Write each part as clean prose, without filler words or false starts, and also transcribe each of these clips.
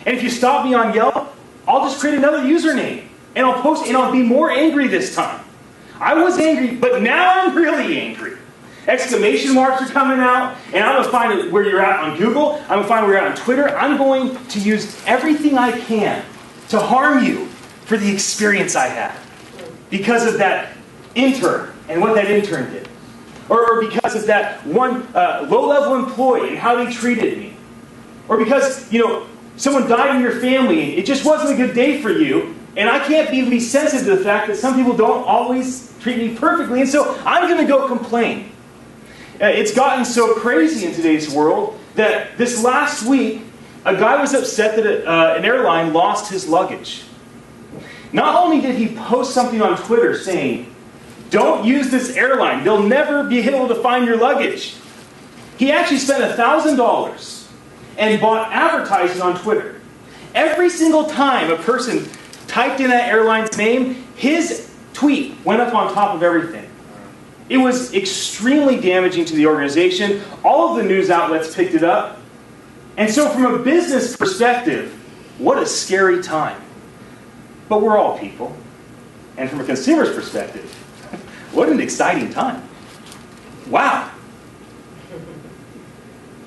And if you stop me on Yelp, I'll just create another username. And I'll post, and I'll be more angry this time. I was angry, but now I'm really angry. Exclamation marks are coming out, and I'm going to find where you're at on Google. I'm going to find where you're at on Twitter. I'm going to use everything I can to harm you for the experience I had. Because of that intern and what that intern did. Or because of that one low-level employee and how they treated me. Or because, someone died in your family and it just wasn't a good day for you. And I can't even be sensitive to the fact that some people don't always treat me perfectly. And so I'm going to go complain. It's gotten so crazy in today's world that this last week, a guy was upset that an airline lost his luggage. Not only did he post something on Twitter saying, "Don't use this airline, they'll never be able to find your luggage." He actually spent $1,000 and bought advertising on Twitter. Every single time a person typed in that airline's name, his tweet went up on top of everything. It was extremely damaging to the organization. All of the news outlets picked it up. And so from a business perspective, what a scary time. But we're all people. And from a consumer's perspective, what an exciting time. Wow.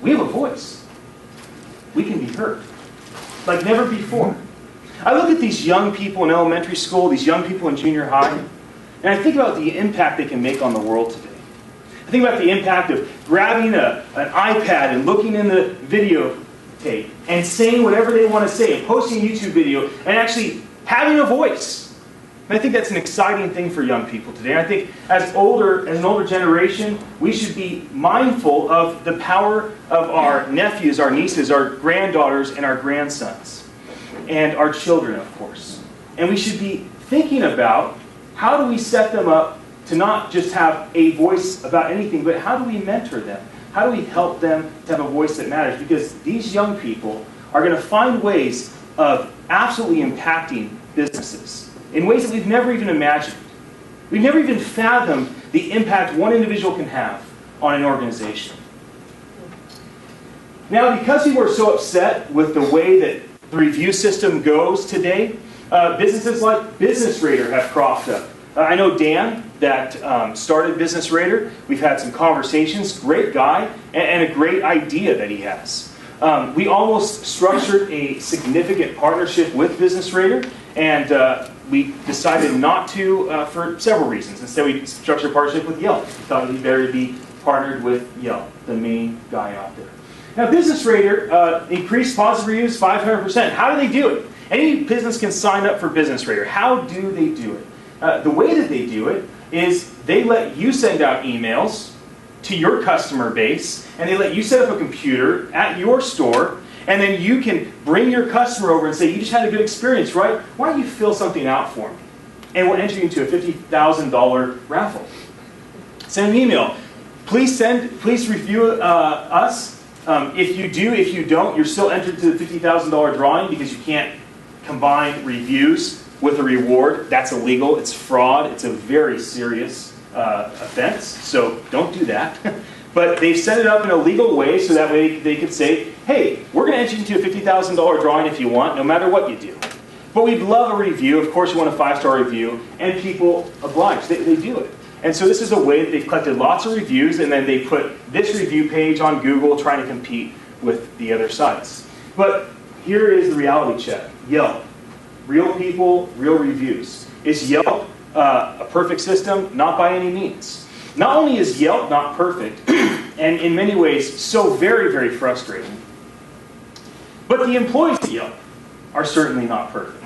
We have a voice. We can be heard like never before. I look at these young people in elementary school, these young people in junior high, and I think about the impact they can make on the world today. I think about the impact of grabbing an iPad and looking in the videotape and saying whatever they want to say and posting a YouTube video and actually having a voice. And I think that's an exciting thing for young people today. And I think as an older generation, we should be mindful of the power of our nephews, our nieces, our granddaughters, and our grandsons. And our children, of course. And we should be thinking about how do we set them up to not just have a voice about anything, but how do we mentor them? How do we help them to have a voice that matters? Because these young people are going to find ways of absolutely impacting businesses in ways that we've never even imagined. We've never even fathomed the impact one individual can have on an organization. Now, because people are so upset with the way that the review system goes today, businesses like Business Radar have cropped up. I know Dan that started Business Radar. We've had some conversations. Great guy and a great idea that he has. We almost structured a significant partnership with Business Radar, and we decided not to for several reasons. Instead, we structured a partnership with Yelp. We thought it'd be better to be partnered with Yelp, the main guy out there. Now, Business Radar increased positive reviews 500%. How do they do it? Any business can sign up for Business Radar. How do they do it? The way that they do it is they let you send out emails to your customer base, and they let you set up a computer at your store, and then you can bring your customer over and say, "You just had a good experience, right? Why don't you fill something out for me?" And we'll enter you into a $50,000 raffle. Send an email. Please review us. If you do, if you don't, you're still entered to the $50,000 drawing because you can't combine reviews with a reward. That's illegal. It's fraud. It's a very serious offense. So don't do that. But they've set it up in a legal way so that way they could say, "Hey, we're going to enter you into a $50,000 drawing if you want, no matter what you do. But we'd love a review. Of course, you want a 5-star review." And people oblige. They do it. And so this is a way that they've collected lots of reviews, and then they put this review page on Google trying to compete with the other sites. But here is the reality check. Yelp. Real people, real reviews. Is Yelp a perfect system? Not by any means. Not only is Yelp not perfect, and in many ways so very, very frustrating, but the employees at Yelp are certainly not perfect.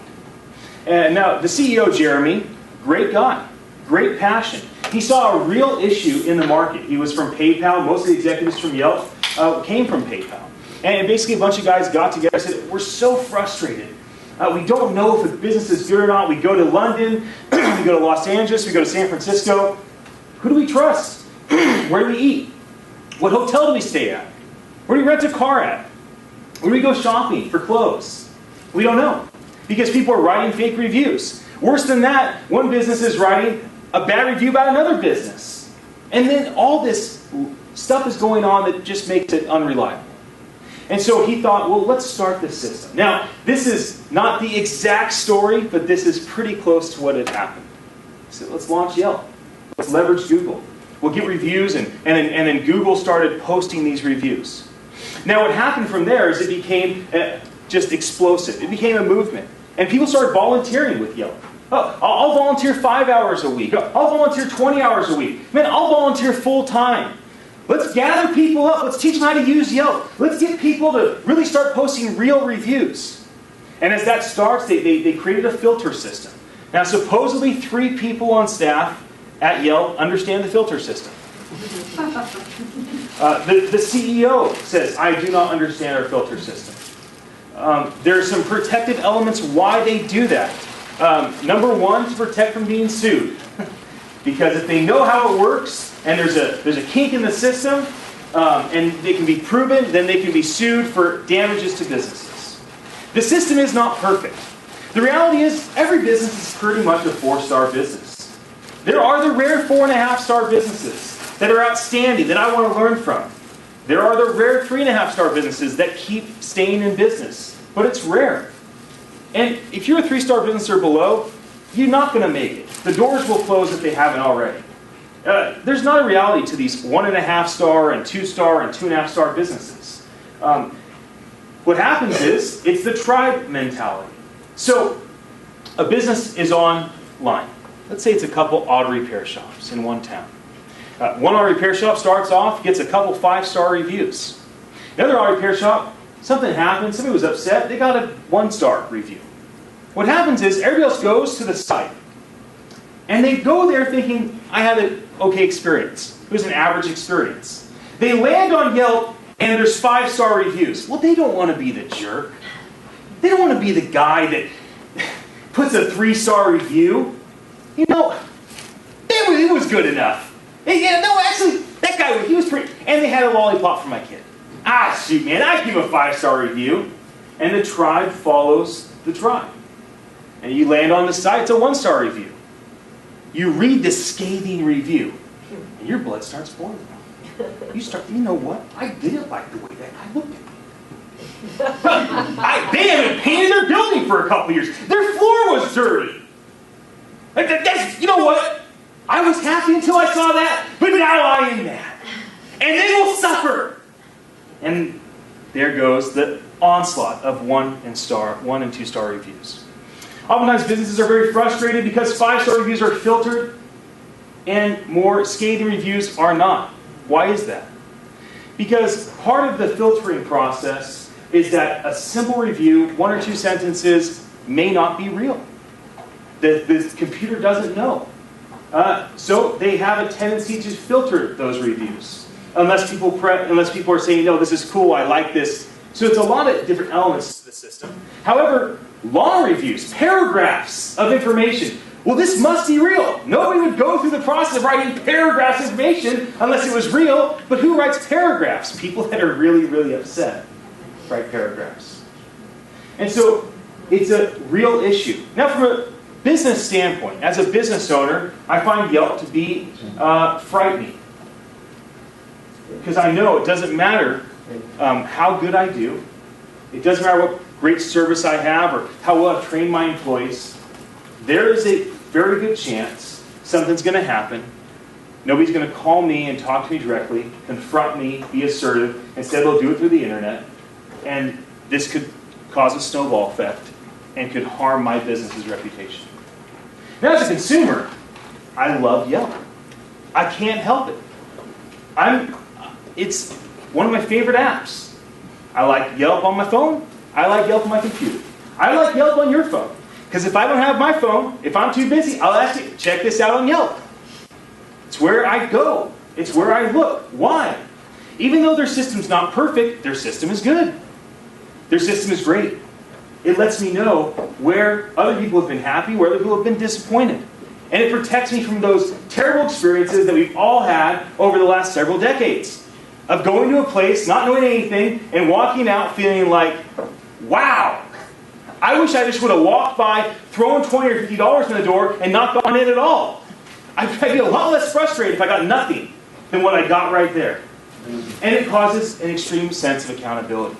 And now, the CEO, Jeremy, great guy, great passion. He saw a real issue in the market. He was from PayPal. Most of the executives from Yelp came from PayPal. And basically a bunch of guys got together and said, "We're so frustrated. We don't know if the business is good or not. We go to London, we go to Los Angeles, we go to San Francisco. Who do we trust? Where do we eat? What hotel do we stay at? Where do we rent a car at? Where do we go shopping for clothes? We don't know. Because people are writing fake reviews. Worse than that, one business is writing a bad review about another business. And then all this stuff is going on that just makes it unreliable. And so he thought, well, let's start this system. Now, this is not the exact story, but this is pretty close to what had happened. So let's launch Yelp. Let's leverage Google. We'll get reviews, and then Google started posting these reviews. Now, what happened from there is it became just explosive. It became a movement. And people started volunteering with Yelp. Oh, I'll volunteer 5 hours a week. I'll volunteer 20 hours a week. Man, I'll volunteer full time. Let's gather people up. Let's teach them how to use Yelp. Let's get people to really start posting real reviews. And as that starts, they created a filter system. Now, supposedly 3 people on staff at Yelp understand the filter system. The CEO says, I do not understand our filter system. There are some protective elements why they do that. Number 1, to protect from being sued. Because if they know how it works, and there's a kink in the system, and they can be proven, then they can be sued for damages to businesses. The system is not perfect. The reality is, every business is pretty much a 4-star business. There are the rare 4.5-star businesses that are outstanding, that I want to learn from. There are the rare 3.5-star businesses that keep staying in business, but it's rare. And if you're a 3-star business or below, you're not going to make it. The doors will close if they haven't already. There's not a reality to these 1.5-star and 2-star and 2.5-star businesses. What happens is, it's the tribe mentality. So, a business is online. Let's say it's a couple auto repair shops in one town. One auto repair shop starts off, gets a couple 5-star reviews. Another auto repair shop, something happened, somebody was upset, they got a 1-star review. What happens is, everybody else goes to the site. And they go there thinking, I had an okay experience. It was an average experience. They land on Yelp, and there's 5-star reviews. Well, they don't want to be the jerk. They don't want to be the guy that puts a 3-star review. You know, it was good enough. Yeah, no, actually, that guy, he was pretty... And they had a lollipop for my kid. Ah, shoot, man, I'd give a 5-star review. And the tribe follows the tribe. And you land on the site, it's a 1-star review. You read the scathing review, and your blood starts boiling. You know what? I didn't like the way that guy looked at me. They haven't painted their building for a couple years. Their floor was dirty. You know what? I was happy until I saw that, but now I am mad. And they will suffer. And there goes the onslaught of 1 and 2-star reviews. Oftentimes businesses are very frustrated because 5-star reviews are filtered and more scathing reviews are not. Why is that? Because part of the filtering process is that a simple review, 1 or 2 sentences, may not be real. The computer doesn't know. So they have a tendency to filter those reviews. Unless people are saying, no, this is cool, I like this. So it's a lot of different elements to the system. However, long reviews, paragraphs of information. Well, this must be real. Nobody would go through the process of writing paragraphs of information unless it was real. But who writes paragraphs? People that are really, really upset write paragraphs. And so it's a real issue. Now, from a business standpoint, as a business owner, I find Yelp to be frightening. Because I know it doesn't matter how good I do. It doesn't matter what great service I have or how well I've trained my employees. There is a very good chance something's going to happen. Nobody's going to call me and talk to me directly, confront me, be assertive. Instead, they'll do it through the internet. And this could cause a snowball effect and could harm my business's reputation. Now, as a consumer, I love Yelp. I can't help it. It's one of my favorite apps. I like Yelp on my phone. I like Yelp on my computer. I like Yelp on your phone. Because if I don't have my phone, if I'm too busy, I'll ask you, check this out on Yelp. It's where I go. It's where I look. Why? Even though their system's not perfect, their system is good. Their system is great. It lets me know where other people have been happy, where other people have been disappointed. And it protects me from those terrible experiences that we've all had over the last several decades. Of going to a place, not knowing anything, and walking out feeling like, wow, I wish I just would have walked by, thrown $20 or $50 in the door, and not gone in at all. I'd be a lot less frustrated if I got nothing than what I got right there. And it causes an extreme sense of accountability.